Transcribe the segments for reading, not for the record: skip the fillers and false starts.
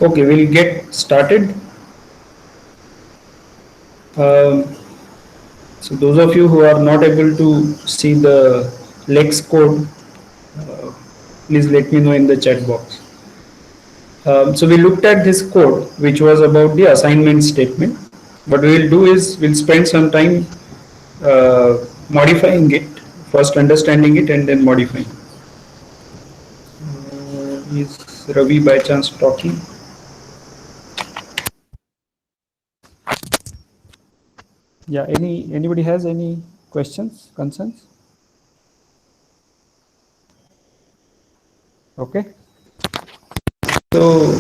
Okay, we'll get started. Um, so those of you who are not able to see the Lex code, uh, please let me know in the chat box. So we looked at this code, which was about the assignment statement. What we will do is we'll spend some time modifying it, first understanding it and then modifying. Is Ravi by chance talking? Yeah, anybody has any questions, concerns? Okay. So,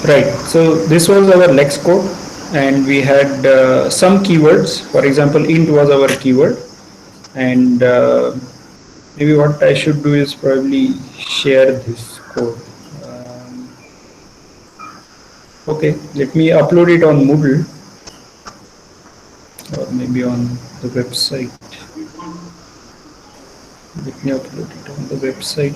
right. So this was our Lex code, and we had some keywords. For example, int was our keyword, and maybe what I should do is probably share this code. Um, okay, let me upload it on Moodle or maybe on the website. Let me upload it on the website.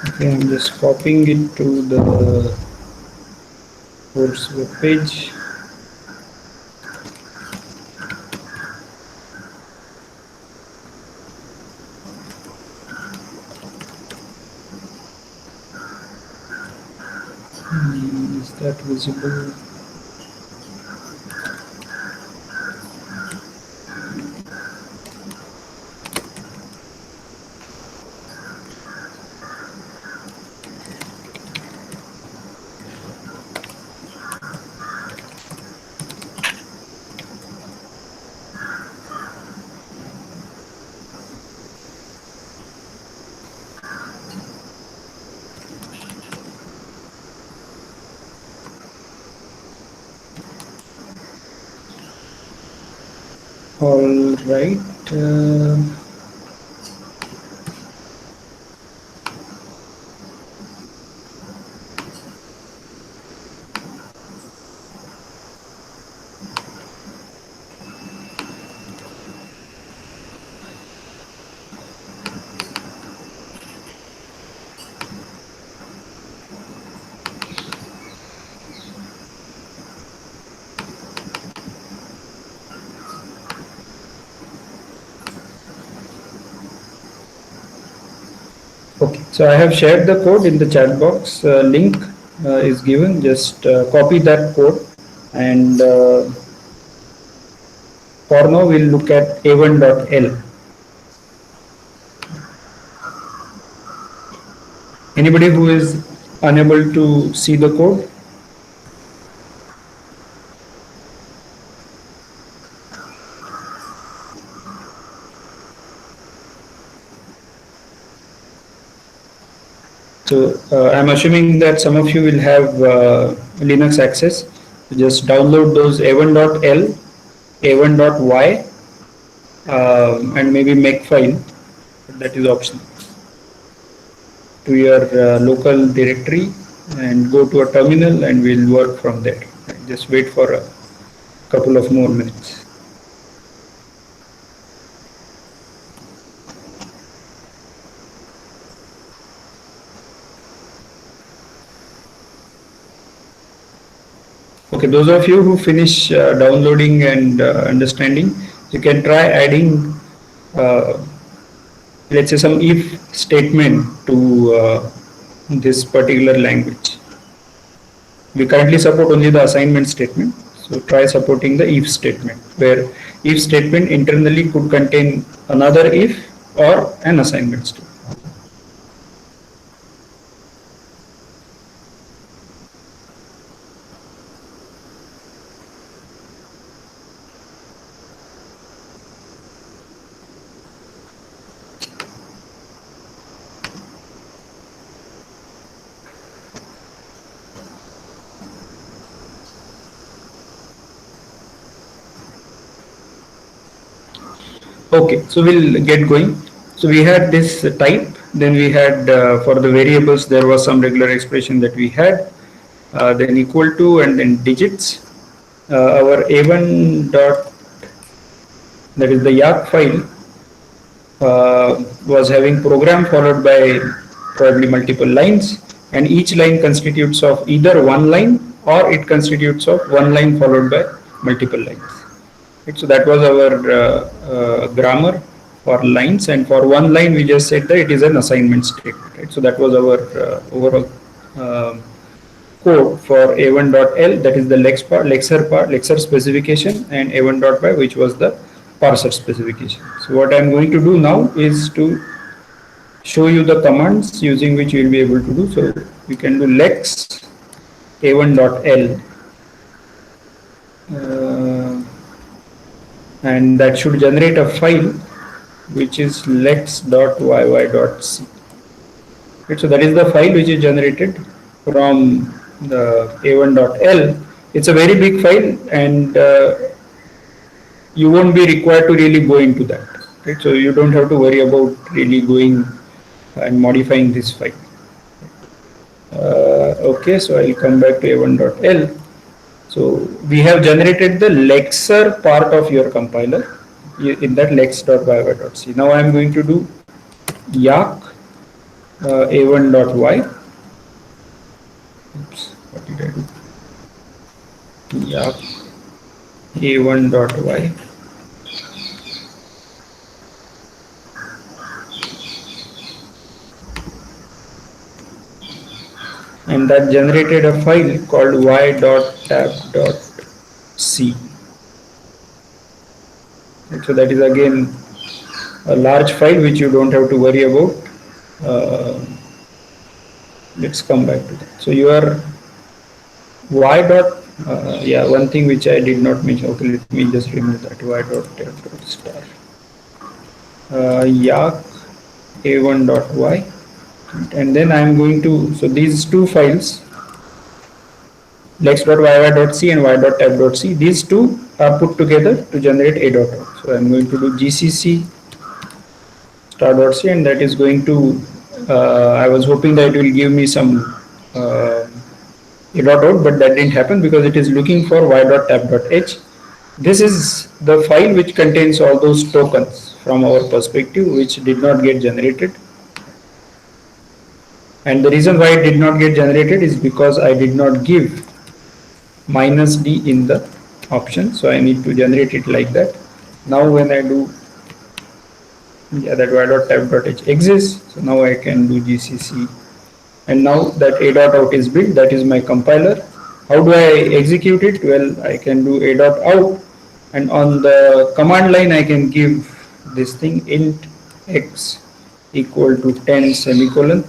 Okay, I'm just copying it to the course web page. Is that visible? All right. Okay, so I have shared the code in the chat box. Link is given. Just copy that code, and for now we'll look at a1.l. Anybody who is unable to see the code? So I'm assuming that some of you will have Linux access. Just download those a1.l, a1.y, and maybe makefile. That is optional to your local directory and go to a terminal and we'll work from there. Just wait for a couple of more minutes. Okay, those of you who finish downloading and understanding, you can try adding, uh, let's say, some if statement to this particular language. We currently support only the assignment statement. So try supporting the if statement, where if statement internally could contain another if or an assignment statement. Okay, so we'll get going. So we had this type, then we had for the variables there was some regular expression that we had, then equal to and then digits. Our a1 dot, that is the YARC file, was having program followed by probably multiple lines, and each line constitutes of either one line or it constitutes of one line followed by multiple lines. Right, so that was our grammar for lines, and for one line we just said that it is an assignment statement. Right? So that was our overall code for a1.l, that is the lexer specification, and a1.y, which was the parser specification. So what I am going to do now is to show you the commands using which you will be able to do. So you can do lex a1.l, and that should generate a file which is lex.yy.c. Right, so that is the file which is generated from the a1.l. It's a very big file, and you won't be required to really go into that. Right, so you don't have to worry about really going and modifying this file. Okay, so I'll come back to a1.l. So we have generated the lexer part of your compiler in that lex.yy.c. Now I am going to do YARC a1.y. Oops, what did I do? YARC a1.y. And that generated a file called y.tab.c. So that is again a large file which you don't have to worry about. Let's come back to that. So your y dot, yeah, one thing which I did not mention. Okay, let me just remove that. Y.tab.star. YARC a1.y. And then I am going to, so these two files, lex.yy.c and y.tab.c, these two are put together to generate a.out. So I am going to do gcc star.c, and that is going to, I was hoping that it will give me some a.out, but that didn't happen because it is looking for y.tab.h. This is the file which contains all those tokens from our perspective which did not get generated. And the reason why it did not get generated is because I did not give -d in the option. So I need to generate it like that. Now when I do, yeah, that y.tab.h exists. So now I can do gcc. And now that a.out is built, that is my compiler. How do I execute it? Well, I can do a.out, and on the command line I can give this thing int x equal to 10 semicolon.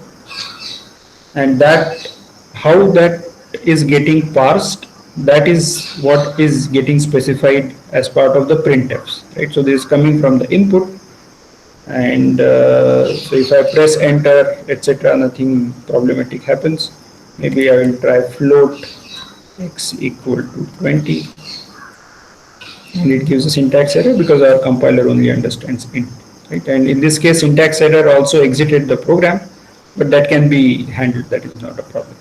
And that, how that is getting parsed, that is what is getting specified as part of the printfs, right? So this is coming from the input, and so if I press enter, etc., nothing problematic happens. Maybe I will try float x equal to 20, and it gives a syntax error because our compiler only understands int, right? And in this case, syntax error also exited the program, but that can be handled. That is not a problem,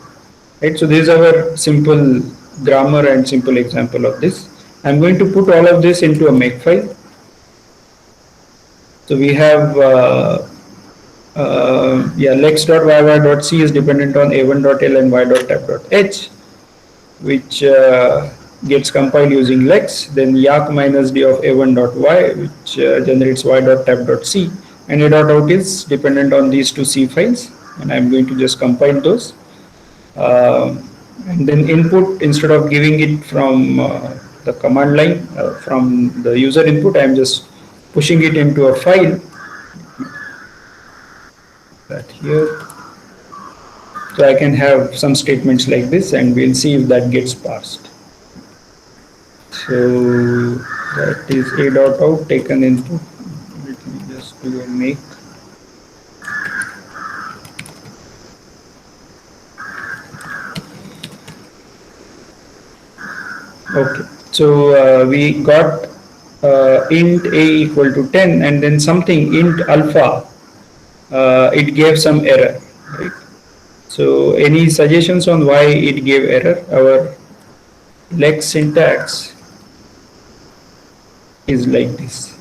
right? So this is our simple grammar and simple example of this. I'm going to put all of this into a makefile. So we have yeah, lex.yy.c is dependent on a1.l and y.tab.h, which gets compiled using Lex, then yak minus d of a1 dot y, which generates y dot tab dot c, and a dot out is dependent on these two C files, and I'm going to just compile those. And then input, instead of giving it from the command line from the user input, I'm just pushing it into a file that here. So I can have some statements like this, and we'll see if that gets parsed. So that is a dot out taken input. Let me just do a make. Okay, so we got int a equal to 10, and then something int alpha, it gave some error, right? So any suggestions on why it gave error? Our Lex syntax is like this,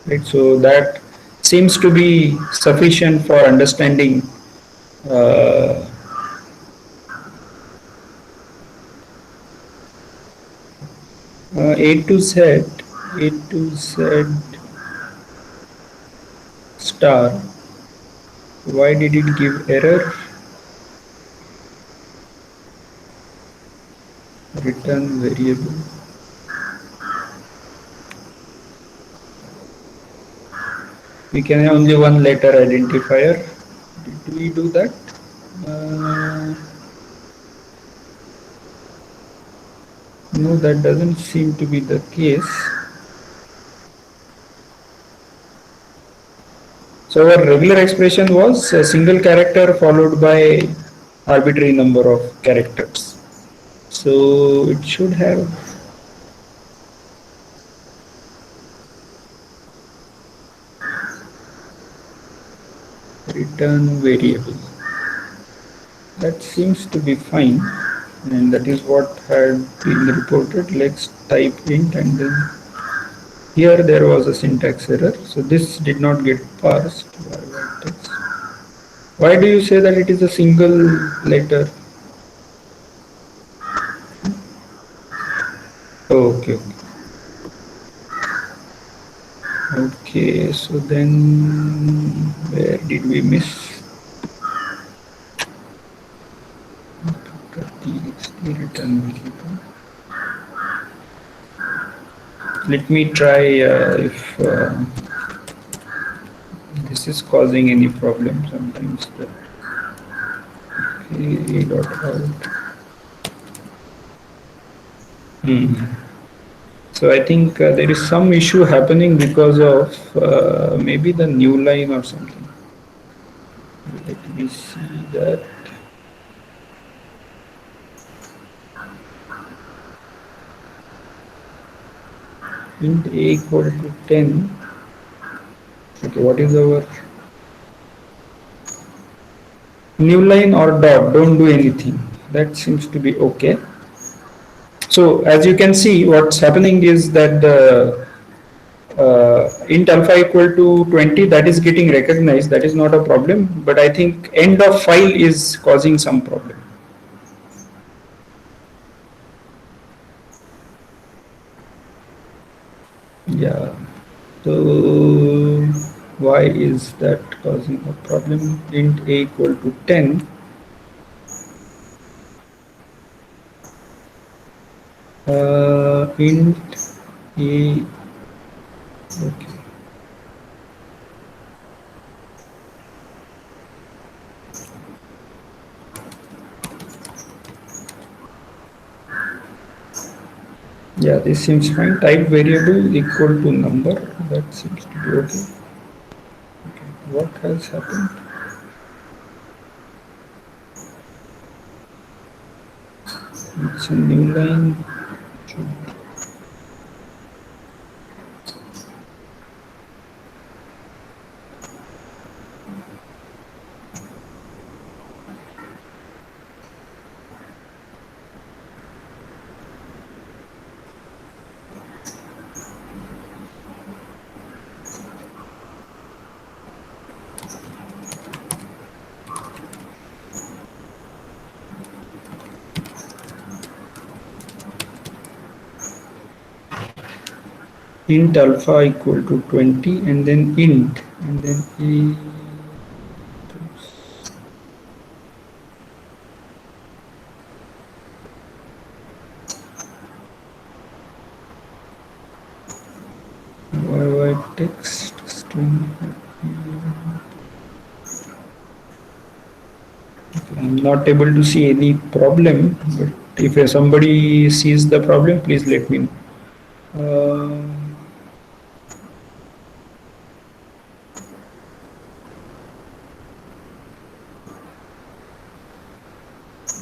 right? So that seems to be sufficient for understanding uh, A to Z, A to Z star. Why did it give error? Return variable. We can have only one letter identifier. Did we do that? No, that doesn't seem to be the case. So our regular expression was a single character followed by arbitrary number of characters. So it should have return variable. That seems to be fine, and that is what had been reported. Let's type int, and then here there was a syntax error. So this did not get parsed. Why do you say that it is a single letter? Okay. Okay, so then where did we miss? Return variable. Let me try if this is causing any problem sometimes. Okay, dot out. So I think there is some issue happening because of maybe the new line or something. Let me see that. Int a equal to 10. Okay, what is our new line or dot? Don't do anything. That seems to be okay. So as you can see, what's happening is that the int alpha equal to 20, that is getting recognized. That is not a problem. But I think end of file is causing some problem. Yeah. So why is that causing a problem? Int a equal to 10. Int a, okay. Yeah, this seems fine. Type variable equal to number. That seems to be okay. Okay. What has happened? It's a new line. int alpha equal to 20 and then int and then a. Why text string. I'm not able to see any problem, but if somebody sees the problem, please let me know.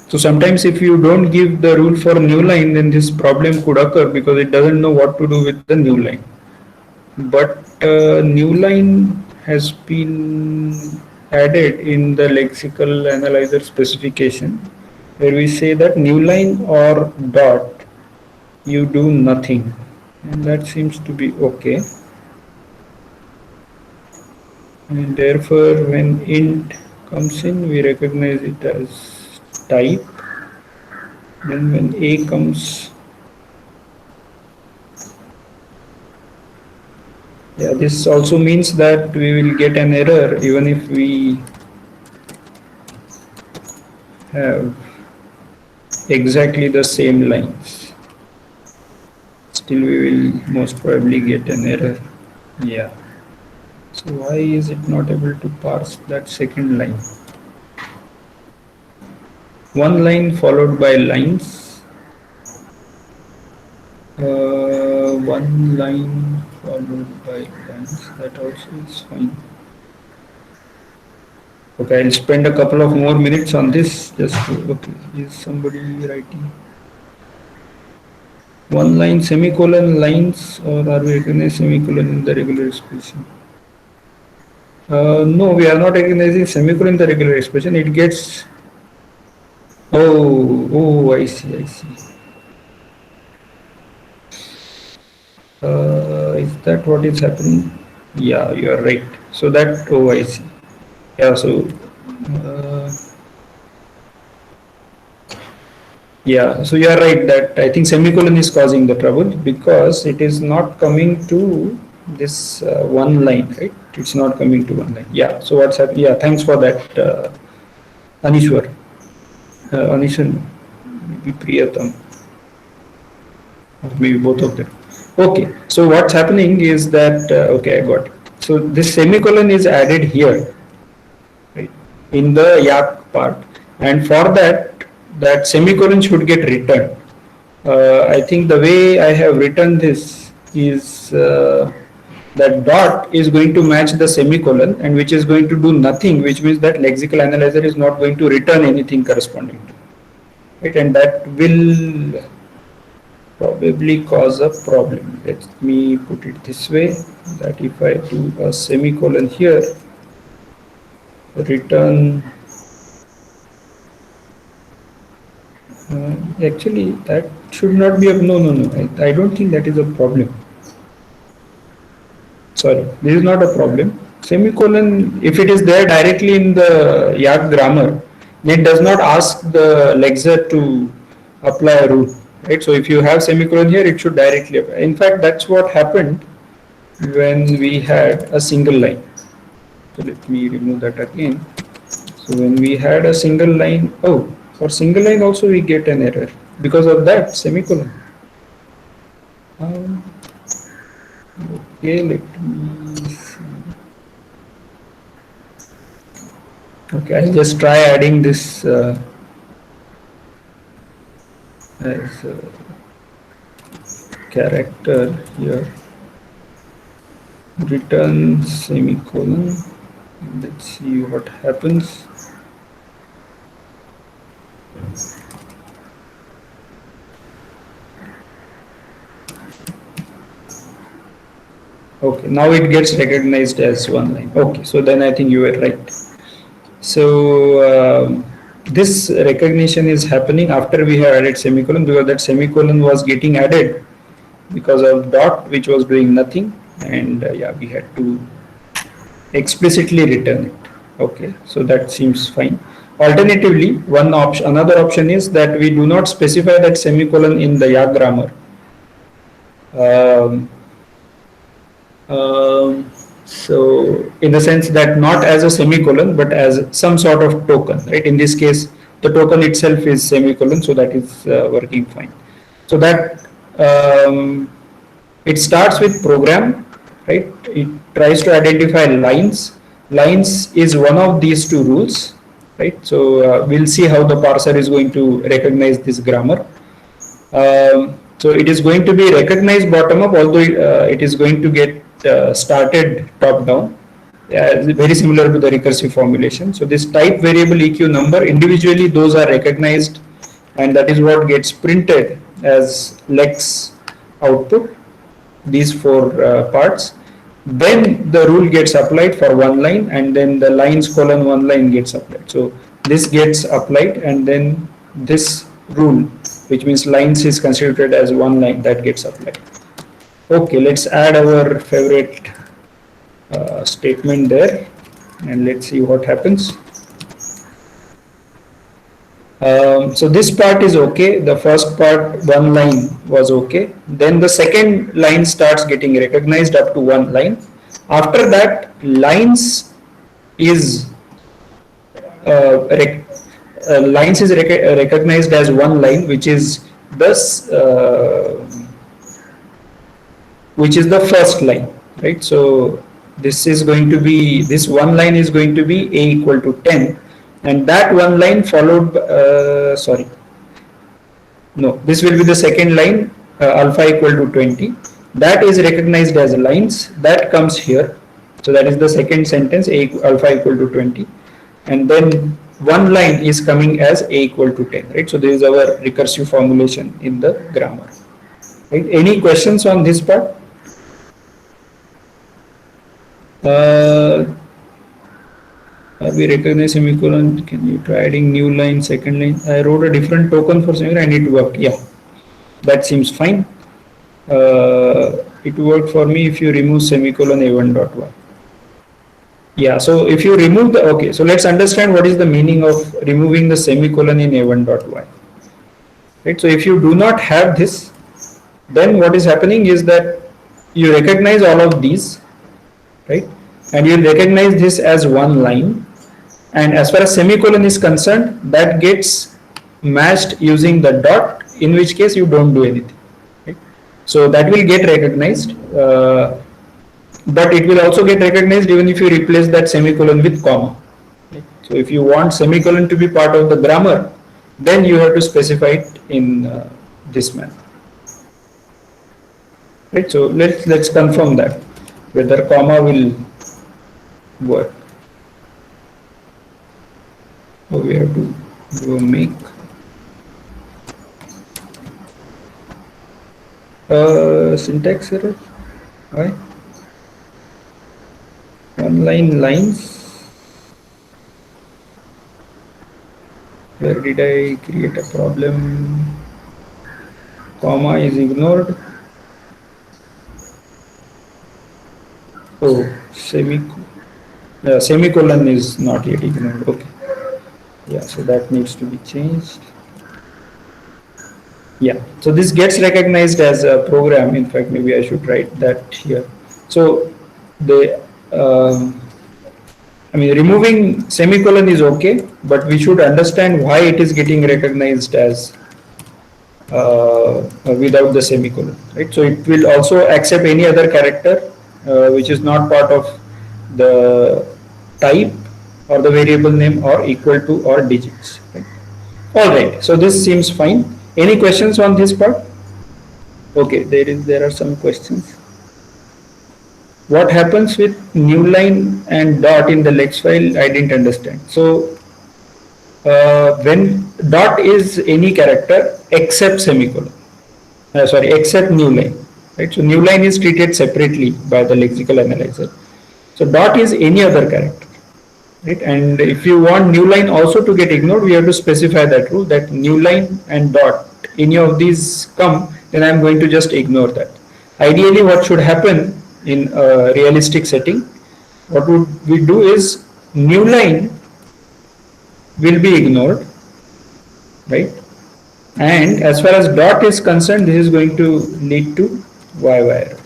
So sometimes if you don't give the rule for new line, then this problem could occur because it doesn't know what to do with the new line. But new line has been added in the lexical analyzer specification, where we say that new line or dot, you do nothing, and that seems to be okay. And therefore when int comes in, we recognize it as type. Then when a comes, yeah, this also means that we will get an error even if we have exactly the same lines. Still we will most probably get an error. Yeah. So why is it not able to parse that second line? One line followed by lines. One line followed by lines. That also is fine. Okay, I'll spend a couple of more minutes on this. Just to, okay, is somebody writing? One line semicolon lines, or are we recognizing semicolon in the regular expression? No, we are not recognizing semicolon in the regular expression. It gets. Oh, I see, I see. Is that what is happening? Yeah, you are right. So that, oh, I see. Yeah, so. Yeah, so you are right that I think semicolon is causing the trouble because it is not coming to this one line, right? It's not coming to one line. Yeah, so what's happening? Yeah, thanks for that, Anishwar. Anishwar, maybe Priyatam, or maybe both of them. Okay, so what's happening is that, okay, I got it. So this semicolon is added here, right, in the yak part, and for that, that semicolon should get returned. I think the way I have written this is that dot is going to match the semicolon, and which is going to do nothing, which means that lexical analyzer is not going to return anything corresponding to it, right? And that will probably cause a problem. Let me put it this way, that if I do a semicolon here, return, actually that should not be a, no, I don't think that is a problem. Sorry, this is not a problem. Semicolon, if it is there directly in the Yak grammar, it does not ask the lexer to apply a rule, right? So if you have semicolon here, it should directly apply. In fact, that's what happened when we had a single line. So let me remove that again. So when we had a single line, oh, for single line also we get an error because of that semicolon. Okay, let me see. Okay, I'll just try adding this as a character here. Return semicolon. Let's see what happens. Okay, now it gets recognized as one line. Okay, so then I think you were right. So this recognition is happening after we have added semicolon, because that semicolon was getting added because of dot, which was doing nothing, and yeah, we had to explicitly return it. Okay, so that seems fine. Alternatively, another option is that we do not specify that semicolon in the Yak grammar. So in the sense that not as a semicolon but as some sort of token, right? In this case, the token itself is semicolon, so that is working fine. So that it starts with program, right? It tries to identify lines. Lines is one of these two rules, right? So we'll see how the parser is going to recognize this grammar. So it is going to be recognized bottom up, although it is going to get started top down. Very similar to the recursive formulation. So this type variable EQ number, individually those are recognized, and that is what gets printed as Lex output, these four parts. Then the rule gets applied for one line, and then the lines colon one line gets applied. So this gets applied, and then this rule, which means lines is considered as one line, that gets applied. Okay, let's add our favorite statement there, and let's see what happens. So this part is okay. The first part, one line, was okay. Then the second line starts getting recognized up to one line. After that, lines is recognized as one line, which is the first line, right? So this is going to be, this one line is going to be a equal to 10, and that one line followed this will be the second line, alpha equal to 20. That is recognized as lines, that comes here. So that is the second sentence, alpha equal to 20, and then one line is coming as a equal to 10, right? So this is our recursive formulation in the grammar, right? Any questions on this part? We recognize semicolon. Can you try adding new line, second line? I wrote a different token for semicolon and it worked. Yeah, that seems fine. It worked for me if you remove semicolon a1.y. Yeah, so if you remove the, okay, so let's understand what is the meaning of removing the semicolon in a1.y. Right, so if you do not have this, then what is happening is that you recognize all of these, right? And you recognize this as one line. And as far as semicolon is concerned, that gets matched using the dot, in which case you don't do anything. Right? So that will get recognized, but it will also get recognized even if you replace that semicolon with comma. Right? So if you want semicolon to be part of the grammar, then you have to specify it in this manner. Right? So let's confirm that whether comma will work. So we have to do a make. Syntax error. Why? One line lines. Where did I create a problem? Comma is ignored. Oh, semicolon is not yet ignored. Okay. Yeah, so that needs to be changed. Yeah, so this gets recognized as a program. In fact, maybe I should write that here. So the removing semicolon is okay, but we should understand why it is getting recognized as without the semicolon, right? So it will also accept any other character which is not part of the type or the variable name or equal to or digits. Right? All right, so this seems fine. Any questions on this part? Okay, there are some questions. What happens with new line and dot in the Lex file? I didn't understand. So when dot is any character except semicolon, except new line, right? So new line is treated separately by the lexical analyzer. So dot is any other character, right? And if you want new line also to get ignored, we have to specify that rule, that new line and dot, any of these come, then I'm going to just ignore that. Ideally, what should happen in a realistic setting, what would we do is new line will be ignored, right? And as far as dot is concerned, this is going to lead to YY error.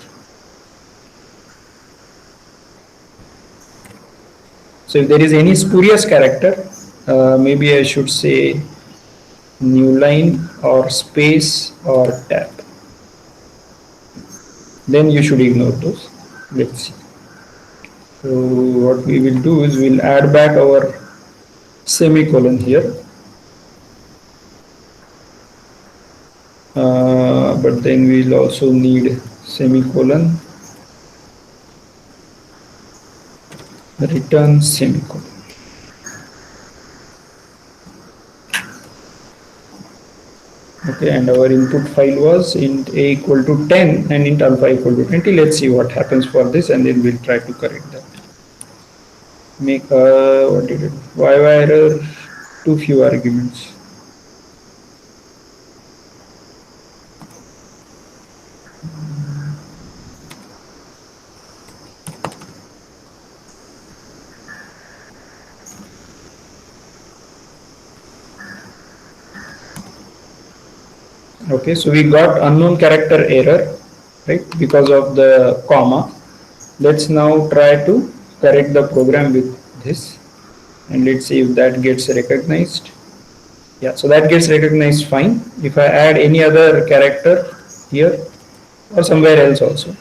So if there is any spurious character, maybe I should say new line or space or tab. Then you should ignore those. Let's see. So what we will do is we'll add back our semicolon here. But then we'll also need semicolon, return semicolon. Okay, and our input file was int a equal to 10 and int alpha equal to 20. Let's see what happens for this, and then we'll try to correct that. Make what did it? Why error? Too few arguments. Okay, so we got unknown character error, right, because of the comma. Let's now try to correct the program with this, and let's see if that gets recognized. Yeah, so that gets recognized fine. If I add any other character here or somewhere else also,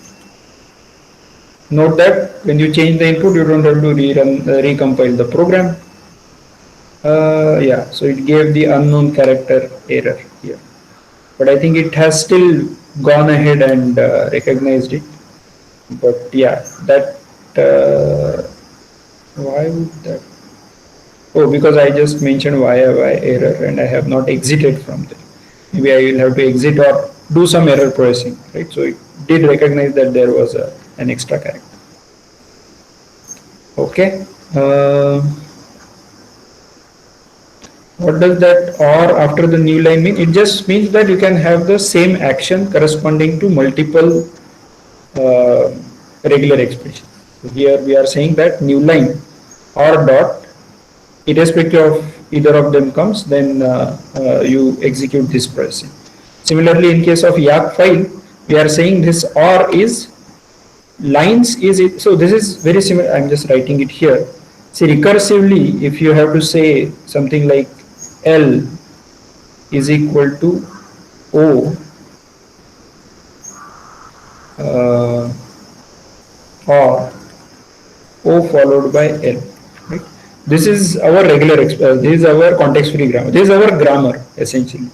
note that when you change the input, you don't have to recompile the program. Yeah, so it gave the unknown character error here. But I think it has still gone ahead and recognized it. But yeah, that why would that? Oh, because I just mentioned why error and I have not exited from there. Maybe I will have to exit or do some error processing, right? So it did recognize that there was an extra character. Okay. What does that or after the new line mean? It just means that you can have the same action corresponding to multiple regular expressions. So here we are saying that new line or dot, irrespective of either of them comes, then you execute this processing. Similarly, in case of YAC file, we are saying this or is lines is it. So this is very similar. I'm just writing it here. See, recursively, if you have to say something like L is equal to O or O followed by L. Right? This is our regular this is our context-free grammar. This is our grammar essentially.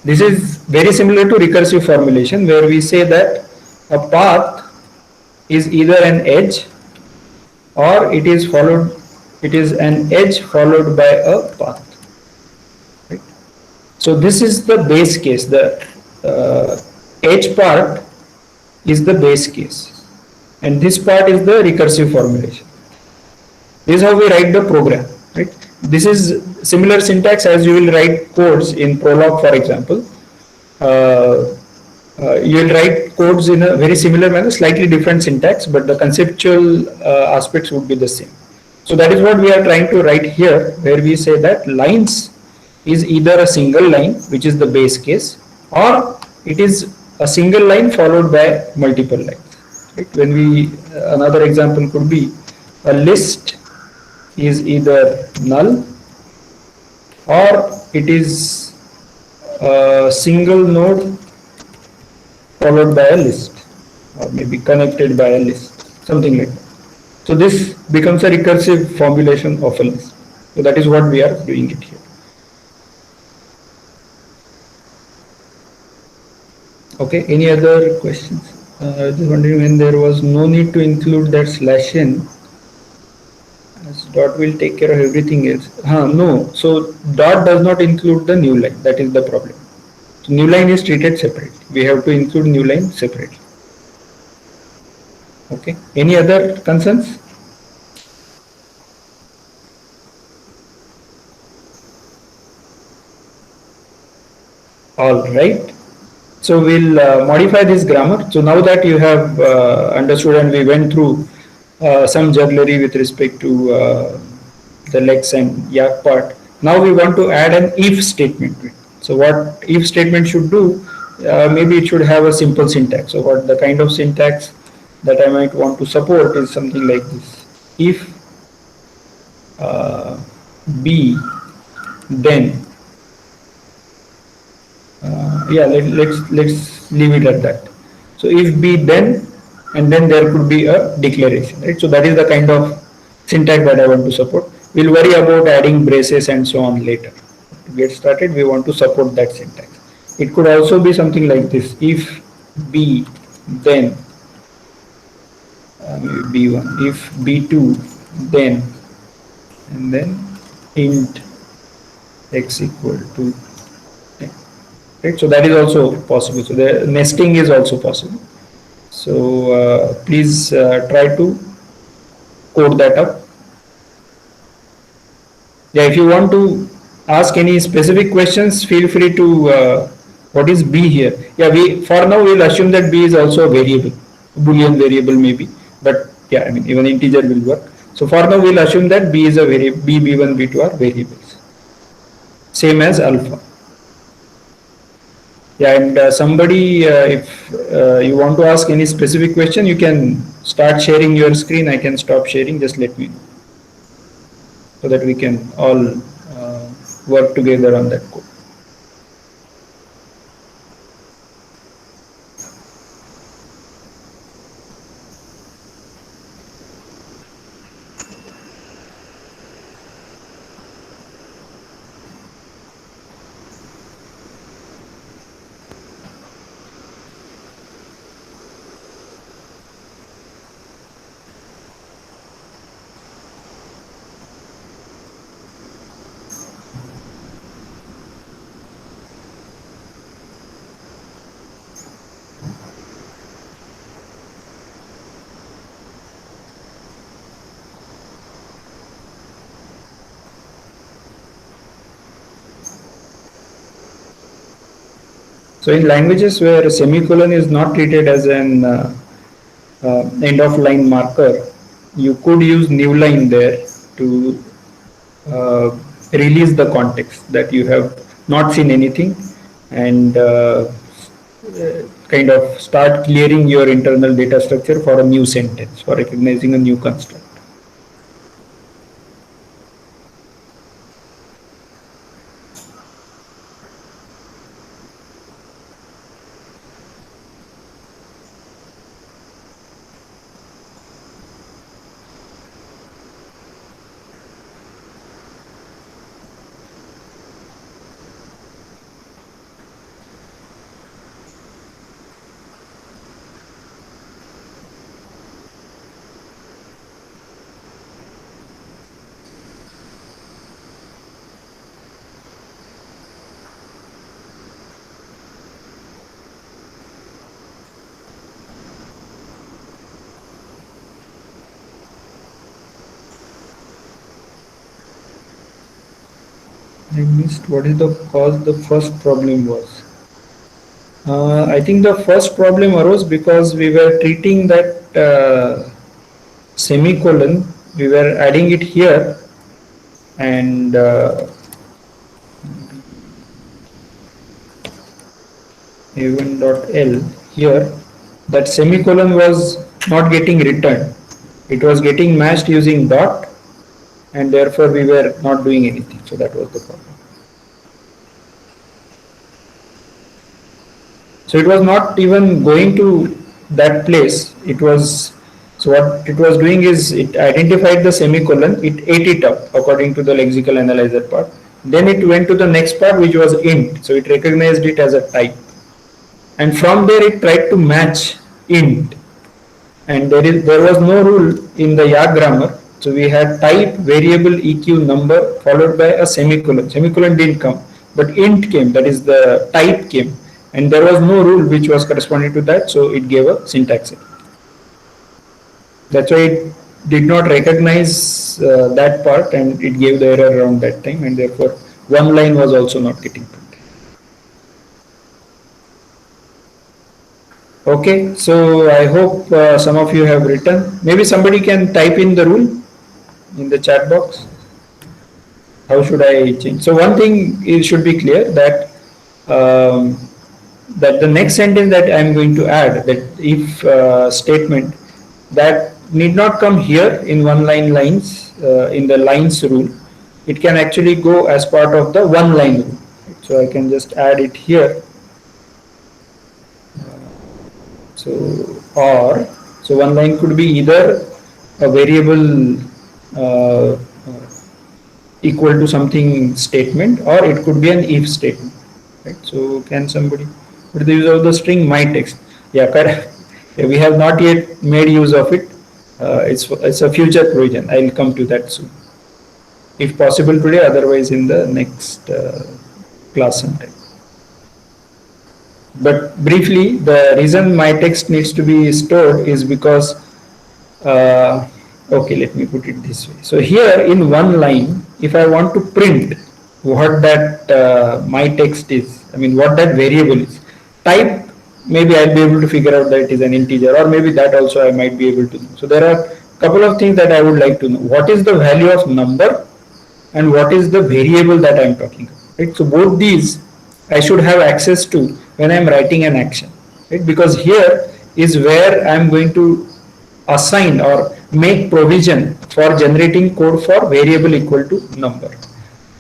This is very similar to recursive formulation where we say that a path is either an edge or it is an edge followed by a path. Right? So this is the base case. The edge part is the base case, and this part is the recursive formulation. This is how we write the program. Right? This is similar syntax as you will write codes in Prolog, for example. You will write codes in a very similar manner, slightly different syntax, but the conceptual aspects would be the same. So that is what we are trying to write here, where we say that lines is either a single line, which is the base case, or it is a single line followed by multiple lines. Right? When we another example could be a list is either null or it is a single node followed by a list, or maybe connected by a list, something like that. So this becomes a recursive formulation of a list. So that is what we are doing it here. Okay, any other questions? Just wondering when there was no need to include that /n, as dot will take care of everything else. No, so dot does not include the new line. That is the problem. So new line is treated separately. We have to include new line separately. Okay. Any other concerns? All right. So we'll modify this grammar. So now that you have understood and we went through some jugglery with respect to the lex and yak part, now we want to add an if statement to it. So what if statement should do, maybe it should have a simple syntax. So what the kind of syntax that I might want to support is something like this. If uh, B, then yeah, let's leave it at that. So if B then, and then there could be a declaration, right? So that is the kind of syntax that I want to support. We'll worry about adding braces and so on later. To get started, we want to support that syntax. It could also be something like this: if B then B1, if B2 then, and then int x equal to 10. Right? So that is also possible. So the nesting is also possible. So please try to code that up. Yeah, if you want to ask any specific questions, feel free to. What is B here? Yeah, we for now we'll assume that B is also a variable, Boolean variable maybe. But yeah, I mean even integer will work. So for now we'll assume that B is a variable. B, B1, B2 are variables. Same as alpha. Yeah, and somebody, if you want to ask any specific question, you can start sharing your screen. I can stop sharing. Just let me know so that we can all work together on that code. So in languages where a semicolon is not treated as an end of line marker, you could use new line there to uh, release the context that you have not seen anything, and kind of start clearing your internal data structure for a new sentence, for recognizing a new construct. I missed what is the cause the first problem was. I think the first problem arose because we were treating that semicolon, we were adding it here, and a1.l here, that semicolon was not getting returned. It was getting matched using dot, and therefore we were not doing anything. So that was the problem. So it was not even going to that place. It was, so what it was doing is it identified the semicolon, it ate it up according to the lexical analyzer part. Then it went to the next part, which was int. So it recognized it as a type. And from there it tried to match int. And there was no rule in the YAG grammar. So we had type, variable, EQ, number, followed by a semicolon. Semicolon didn't come, but int came, that is the type came. And there was no rule which was corresponding to that, so it gave a syntax error. That's why it did not recognize that part, and it gave the error around that time, and therefore one line was also not getting printed. Okay, so I hope some of you have written. Maybe somebody can type in the rule in the chat box. How should I change? So one thing is, should be clear that that the next sentence that I am going to add, that if statement, that need not come here in one line lines in the lines rule. It can actually go as part of the one line rule. So I can just add it here. So or so one line could be either a variable equal to something statement, or it could be an if statement, right? So can somebody, with the use of the string my text? Yeah, correct. Yeah, we have not yet made use of it. It's a future provision. I'll come to that soon, if possible today. Otherwise, in the next class sometime. But briefly, the reason my text needs to be stored is because okay, let me put it this way. So here in one line, if I want to print what that my text is, I mean what that variable is, type, maybe I'll be able to figure out that it is an integer, or maybe that also I might be able to know. So there are a couple of things that I would like to know. What is the value of number, and what is the variable that I'm talking about, right? So both these I should have access to when I'm writing an action, right? Because here is where I'm going to assign or make provision for generating code for variable equal to number.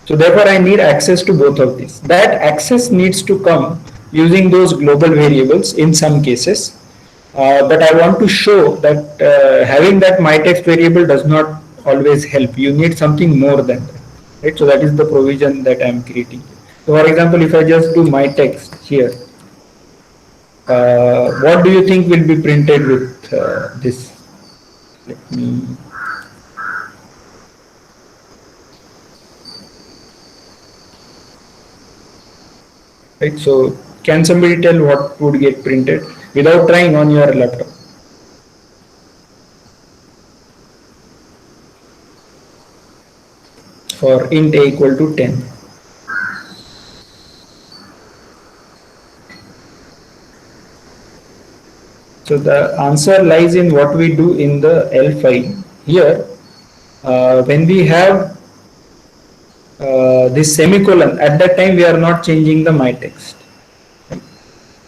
So therefore I need access to both of these. That access needs to come using those global variables in some cases. But I want to show that having that my text variable does not always help. You need something more than that, right? So that is the provision that I am creating. So for example, if I just do my text here, what do you think will be printed with this? Let me. Right. So can somebody tell what would get printed without trying on your laptop? For int a equal to 10. So the answer lies in what we do in the L file. Here, when we have this semicolon, at that time we are not changing the my text.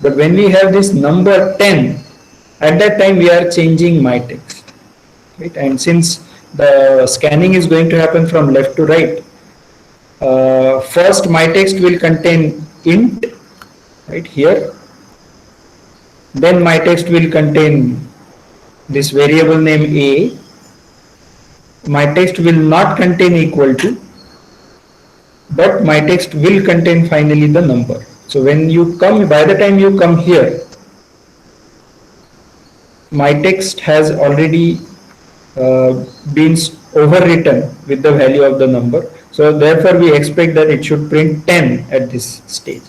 But when we have this number 10, at that time we are changing my text. Right? And since the scanning is going to happen from left to right, first my text will contain int, right here. Then my text will contain this variable name a. My text will not contain equal to, but my text will contain finally the number. So when you come, by the time you come here, my text has already been overwritten with the value of the number. So therefore we expect that it should print 10 at this stage.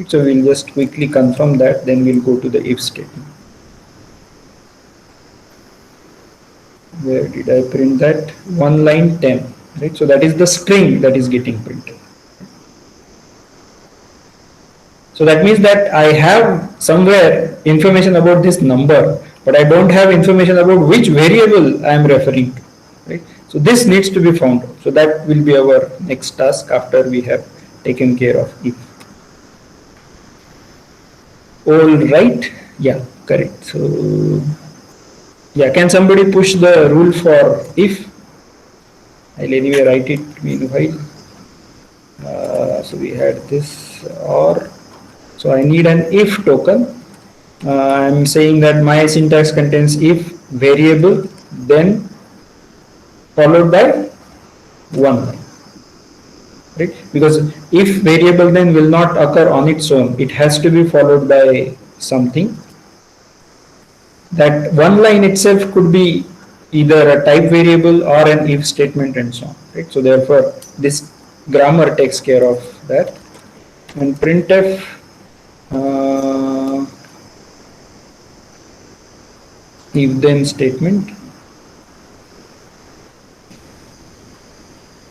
So we'll just quickly confirm that, then we'll go to the if statement. Where did I print that? One line 10, right? So that is the string that is getting printed. So that means that I have somewhere information about this number, but I don't have information about which variable I am referring to, right? So this needs to be found out. So that will be our next task after we have taken care of if. All right, yeah, correct. So yeah, can somebody push the rule for if? I'll anyway write it meanwhile. So we had this or. So I need an if token. I'm saying that my syntax contains if variable, then followed by one line, right? Because if variable then will not occur on its own. It has to be followed by something. That one line itself could be either a type variable or an if statement and so on, right? So therefore this grammar takes care of that. And printf if then statement,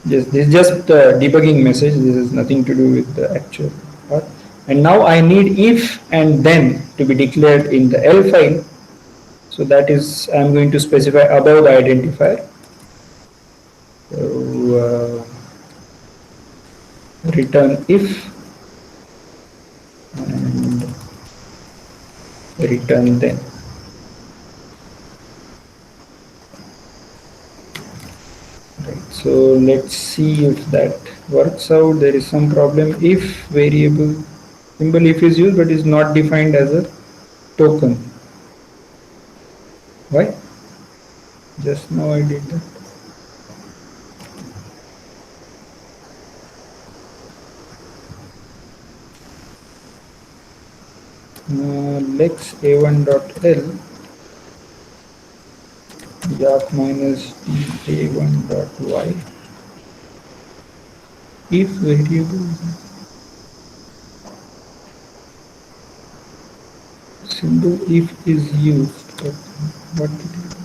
this is just the debugging message. This has nothing to do with the actual part. And now I need if and then to be declared in the L file. So that is, I'm going to specify above the identifier. So return if and return then. So let's see if that works out. There is some problem if variable symbol if is used but is not defined as a token. Why? Just now I did that. Lex a1.l Yap minus a1.y if variable symbol if is used. But what did I do?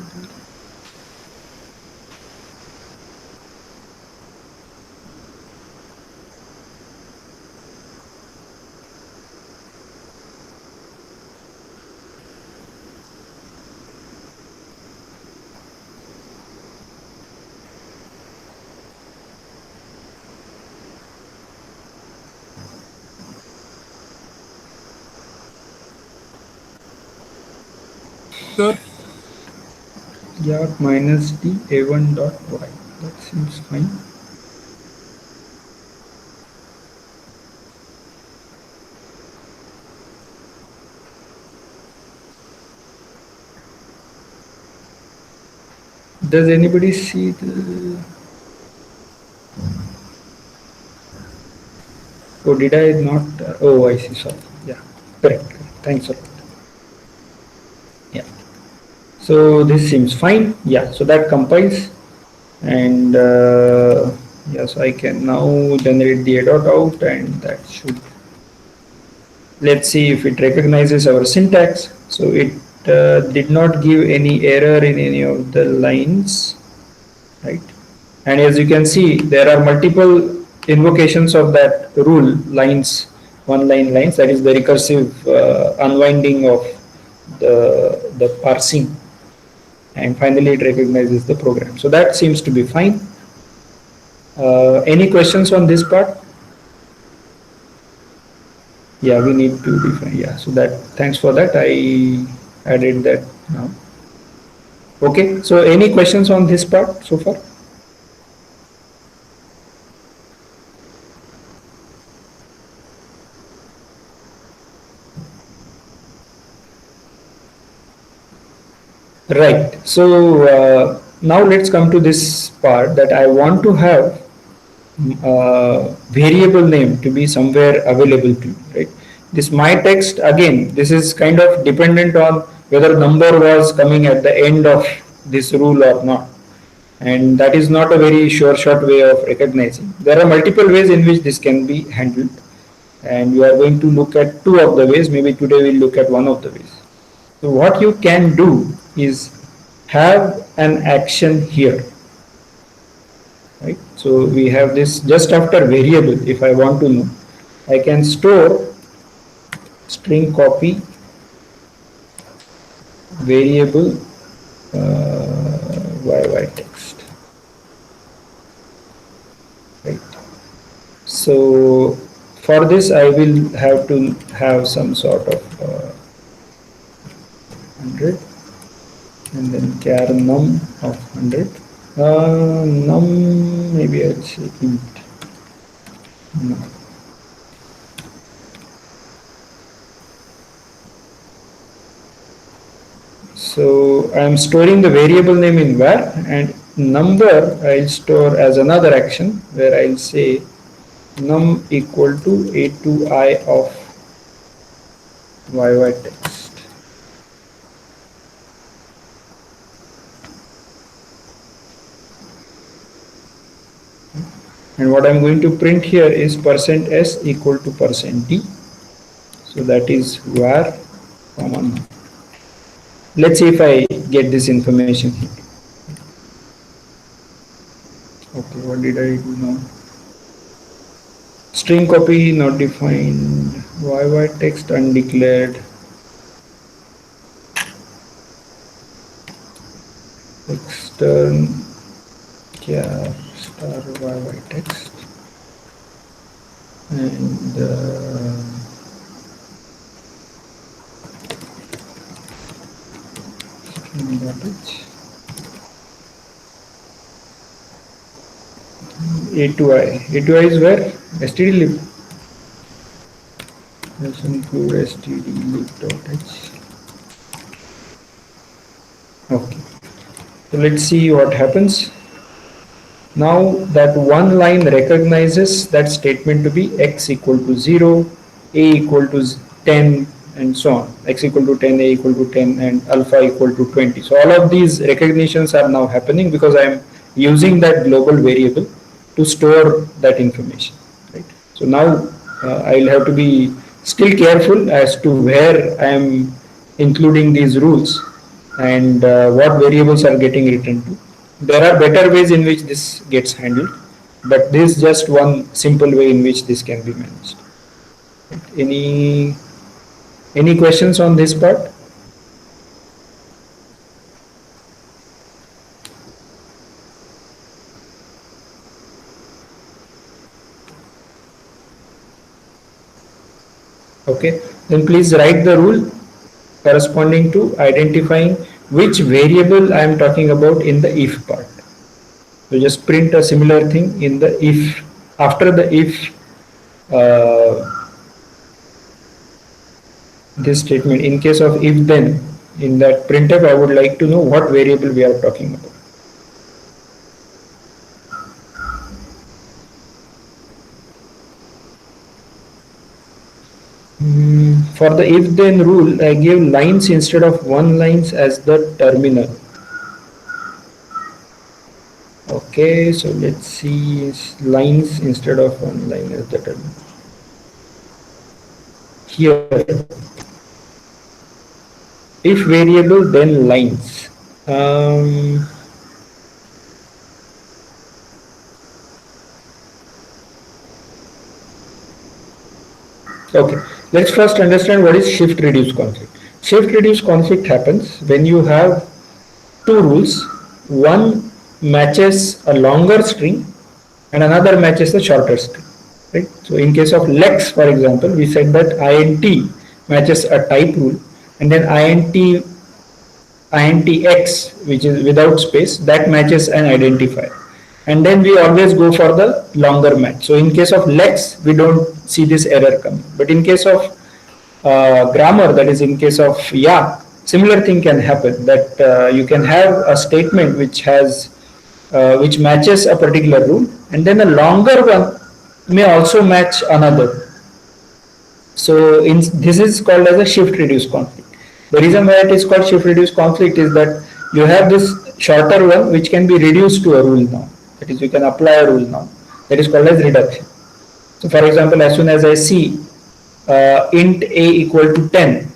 Sir, Yap minus d a1.y. That seems fine. Does anybody see the... Oh, did I not? Oh, I see. Sorry. Yeah, correct. Thanks a lot. Yeah. So this seems fine. Yeah. So that compiles, and yes, I can now generate the a dot out, and that should. Let's see if it recognizes our syntax. So it did not give any error in any of the lines, right? And as you can see, there are multiple invocations of that rule lines, one line lines, that is the recursive unwinding of the parsing, and finally it recognizes the program. So that seems to be fine. Any questions on this part? Yeah, we need to define. Yeah, so that, thanks for that. I added that now. Okay, so any questions on this part so far? Right. So now let's come to this part that I want to have variable name to be somewhere available to you, right? This my text, again, this is kind of dependent on whether number was coming at the end of this rule or not. And that is not a very sure shot way of recognizing. There are multiple ways in which this can be handled. And we are going to look at two of the ways. Maybe today we'll look at one of the ways. So what you can do is have an action here, right? So we have this just after variable. If I want to know, I can store string copy variable yy text, right? So for this I will have to have some sort of 100 and then char num of 100. Num, maybe I'll say int num. So I am storing the variable name in var, and number I'll store as another action where I'll say num equal to a2I of yy text. And what I'm going to print here is %s equal to %d. So that is var comma num. Let's see if I get this information here. Okay, what did I do now? String copy not defined, yy text undeclared, extern char star yy text, and string.h. A2I. A2I is where? std lib. Let's include stdlib.h. Okay. So let's see what happens. Now that one line recognizes that statement to be x equal to 0, a equal to 10, and so on. X equal to 10, a equal to 10, and alpha equal to 20. So all of these recognitions are now happening because I am using that global variable to store that information. Right? So now I'll have to be still careful as to where I am including these rules and what variables are getting written to. There are better ways in which this gets handled, but this is just one simple way in which this can be managed. Any any questions on this part? Okay, then please write the rule corresponding to identifying which variable I am talking about in the if part. So just print a similar thing in the if, after the if this statement. In case of if then, in that printf I would like to know what variable we are talking about. For the if then rule, I gave lines instead of one lines as the terminal. Okay, so let's see lines instead of one line as the terminal. Here, if variable then lines. Okay, let's first understand what is shift reduce conflict. Shift reduce conflict happens when you have two rules. One matches a longer string and another matches a shorter string. Right? So in case of lex, for example, we said that int matches a type rule, and then intx, which is without space, that matches an identifier. And then we always go for the longer match. So in case of lex, we don't see this error coming. But in case of grammar, that is in case of yeah, similar thing can happen, that you can have a statement which has which matches a particular rule, and then a longer one may also match another. So this is called as a shift reduce conflict. The reason why it is called shift reduce conflict is that you have this shorter one which can be reduced to a rule now. That is, you can apply a rule now. That is called as reduction. So for example, as soon as I see int a equal to 10,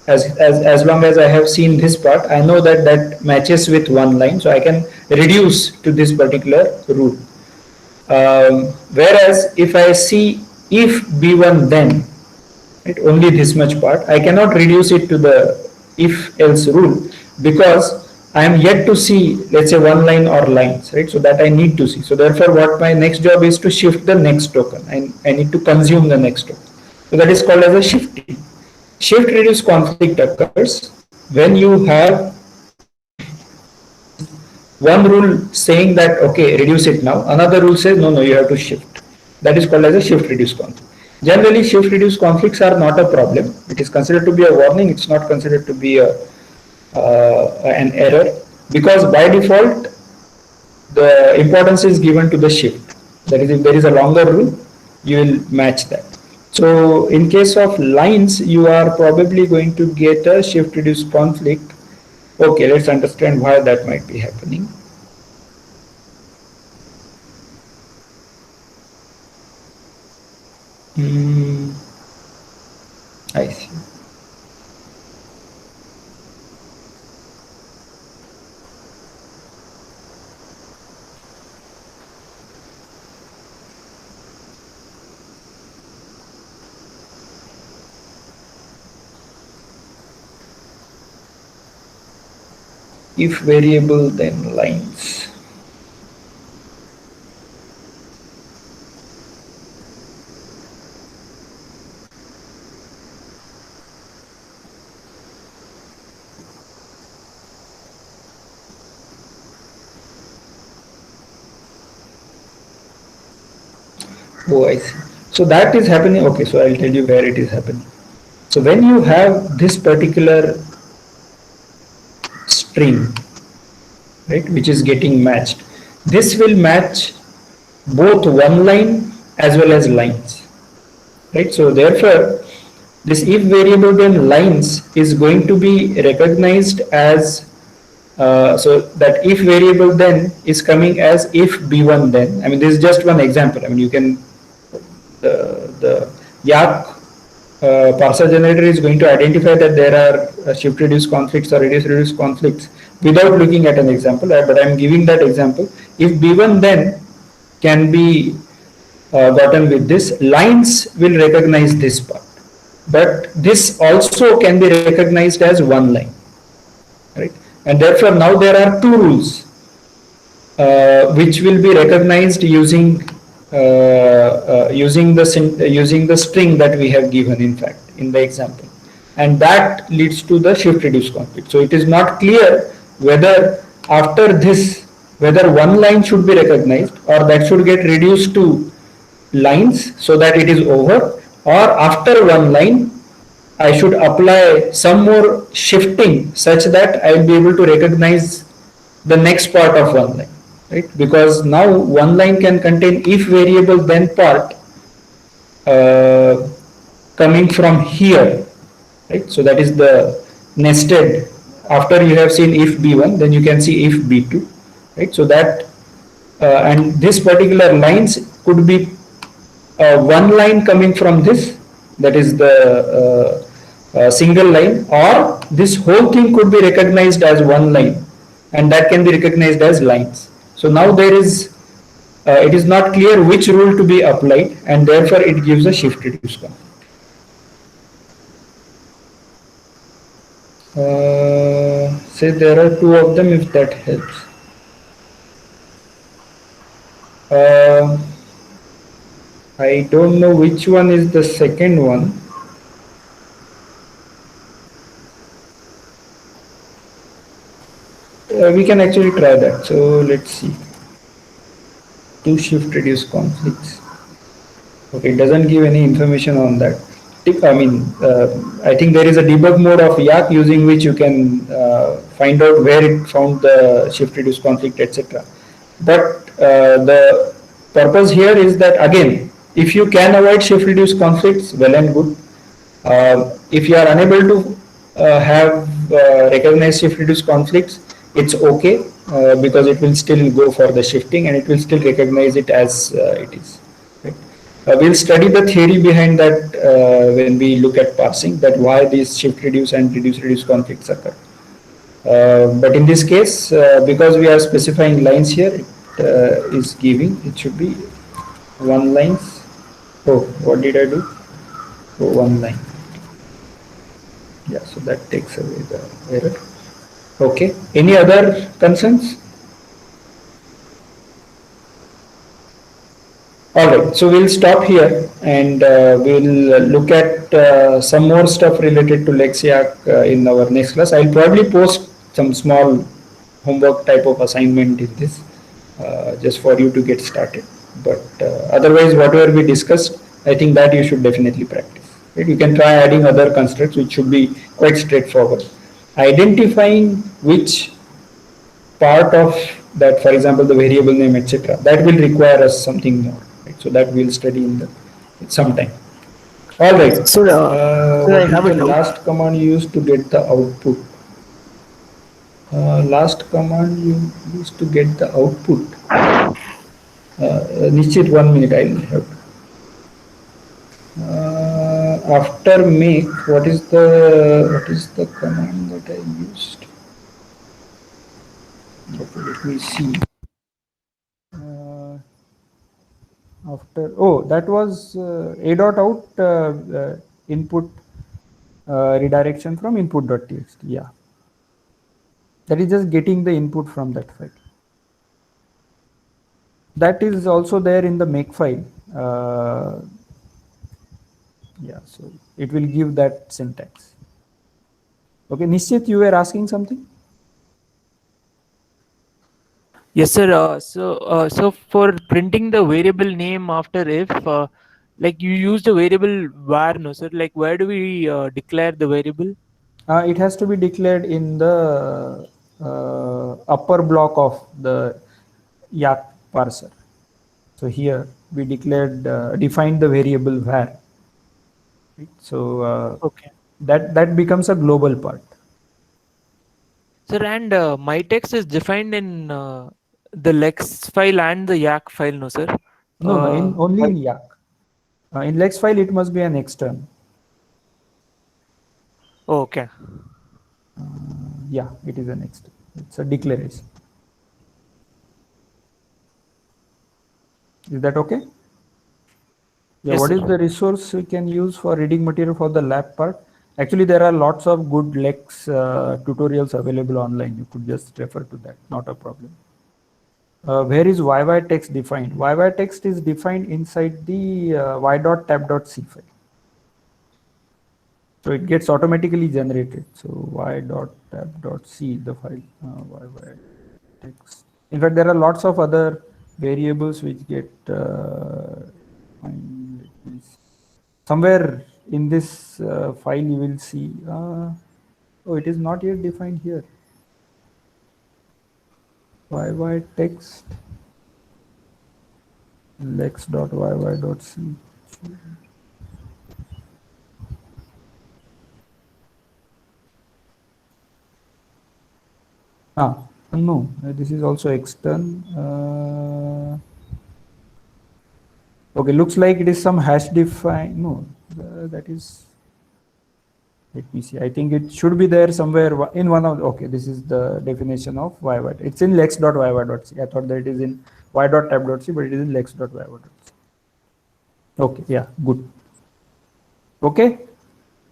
as long as I have seen this part, I know that that matches with one line, so I can reduce to this particular rule. Whereas if I see if b1 then, right, only this much part, I cannot reduce it to the if else rule because I am yet to see, let's say, one line or lines, right? So that I need to see. So therefore, what my next job is to shift the next token. I need to consume the next token. So that is called as a shifting. Shift reduce conflict occurs when you have one rule saying that okay, reduce it now, another rule says no, you have to shift. That is called as a shift reduce conflict. Generally, shift reduce conflicts are not a problem. It is considered to be a warning. It's not considered to be an error, because by default the importance is given to the shift. That is, if there is a longer rule, you will match that. So in case of lines, you are probably going to get a shift reduce conflict. Okay, let's understand why that might be happening. I see. If variable then lines. Oh, I see. So that is happening. Okay, so I'll tell you where it is happening. So when you have this particular string, right, which is getting matched, this will match both one line as well as lines, right? So therefore, this if variable then lines is going to be recognized as so that if variable then is coming as if b1 then. I mean, this is just one example. I mean, you can the Yak parser generator is going to identify that there are shift reduce conflicts or reduce conflicts without looking at an example. But I am giving that example. If b1 then can be gotten with this, lines will recognize this part. But this also can be recognized as one line, right? And therefore now there are two rules which will be recognized using the string that we have given, in fact, in the example, and that leads to the shift reduce conflict. So it is not clear whether after this whether one line should be recognized or that should get reduced to lines so that it is over, or after one line I should apply some more shifting such that I will be able to recognize the next part of one line, right? Because now one line can contain if variable then part uh, coming from here, right? So that is the nested. After you have seen if b1, then you can see if b2, right? So that and this particular lines could be one line coming from this, that is the single line, or this whole thing could be recognized as one line, and that can be recognized as lines. So now there is it is not clear which rule to be applied, and therefore it gives a shift reduce conflict. Say there are two of them, if that helps. uh, I don't know which one is the second one. We can actually try that. So let's see. Two shift reduce conflicts. Okay, it doesn't give any information on that. I mean, I think there is a debug mode of Yak using which you can find out where it found the shift reduce conflict, etc. But the purpose here is that, again, if you can avoid shift reduce conflicts, well and good. If you are unable to have recognized shift reduce conflicts, it's okay, because it will still go for the shifting and it will still recognize it as it is. Right? We'll study the theory behind that when we look at parsing, that why these shift reduce and reduce conflicts occur. But in this case, because we are specifying lines here, it is giving, it should be one lines. Oh, what did I do? Oh, one line. Yeah, so that takes away the error. Okay, any other concerns? All right, so we'll stop here, and we'll look at some more stuff related to Lexiac in our next class. I'll probably post some small homework type of assignment in this, just for you to get started. But otherwise, whatever we discussed, I think that you should definitely practice. Right? You can try adding other constructs, which should be quite straightforward. Identifying which part of that, for example, the variable name, etc., that will require us something more. Right? So that we'll study in the sometime. All right. So, I What is have a the doubt. last command you used to get the output? Last command you used to get the output. Nishchit, 1 minute. I'll have. After make, what is the command that I used? Okay, let me see. Uh, After, oh, that was a dot out input redirection from input.txt. Yeah, that is just getting the input from that file. That is also there in the make file. Yeah, so it will give that syntax. Okay, Nishchit, you were asking something? Yes, sir. So for printing the variable name after if, like you use the variable var, no, sir. Like where do we declare the variable? It has to be declared in the upper block of the Yak parser. So here we declared defined the variable var. Right? So Okay. that becomes a global part. Sir, and my text is defined in the lex file and the yak file, no, sir. No, no, in only I- in Yak. In Lex file, it must be an extern. okay. Yeah, it is an extern. It's a declaration. Is that okay? Yeah, Yes, what sir. is the resource we can use for reading material for the lab part? Actually, there are lots of good Lex tutorials available online. You could just refer to that, not a problem. Where is YY text defined? YY text is defined inside the y.tab.c file. So it gets automatically generated. So y.tab.c the file, YY text. In fact, there are lots of other variables which get somewhere in this file you will see. Oh, it is not yet defined here. YY text lex.yy.c. Ah, no, this is also extern. Okay, looks like it is some hash define. No, that is. Let me see. I think it should be there somewhere in one of. Okay, this is the definition of yy. It's in lex.yy.c. I thought that it is in y.tab.c, but it is in lex.yy.c. Okay, yeah, good. Okay.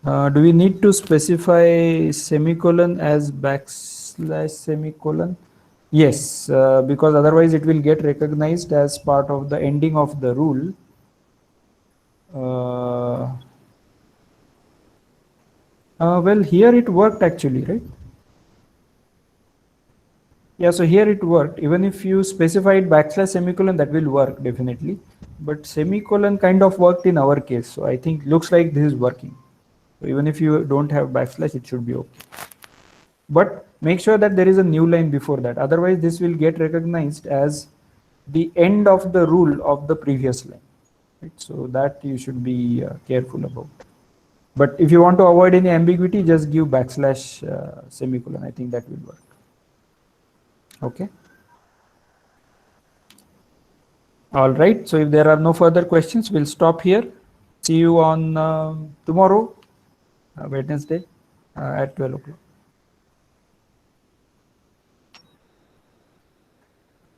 Do we need to specify semicolon as backslash semicolon? Yes, because otherwise it will get recognized as part of the ending of the rule. Well, here it worked actually, right? Yeah, so here it worked. Even if you specified backslash semicolon, that will work definitely. But semicolon kind of worked in our case. So I think looks like this is working. So even if you don't have backslash, it should be okay. But make sure that there is a new line before that. Otherwise, this will get recognized as the end of the rule of the previous line. Right? So that you should be careful about. But if you want to avoid any ambiguity, just give backslash semicolon. I think that will work. Okay. All right. So if there are no further questions, we'll stop here. See you on tomorrow, Wednesday, at 12 o'clock.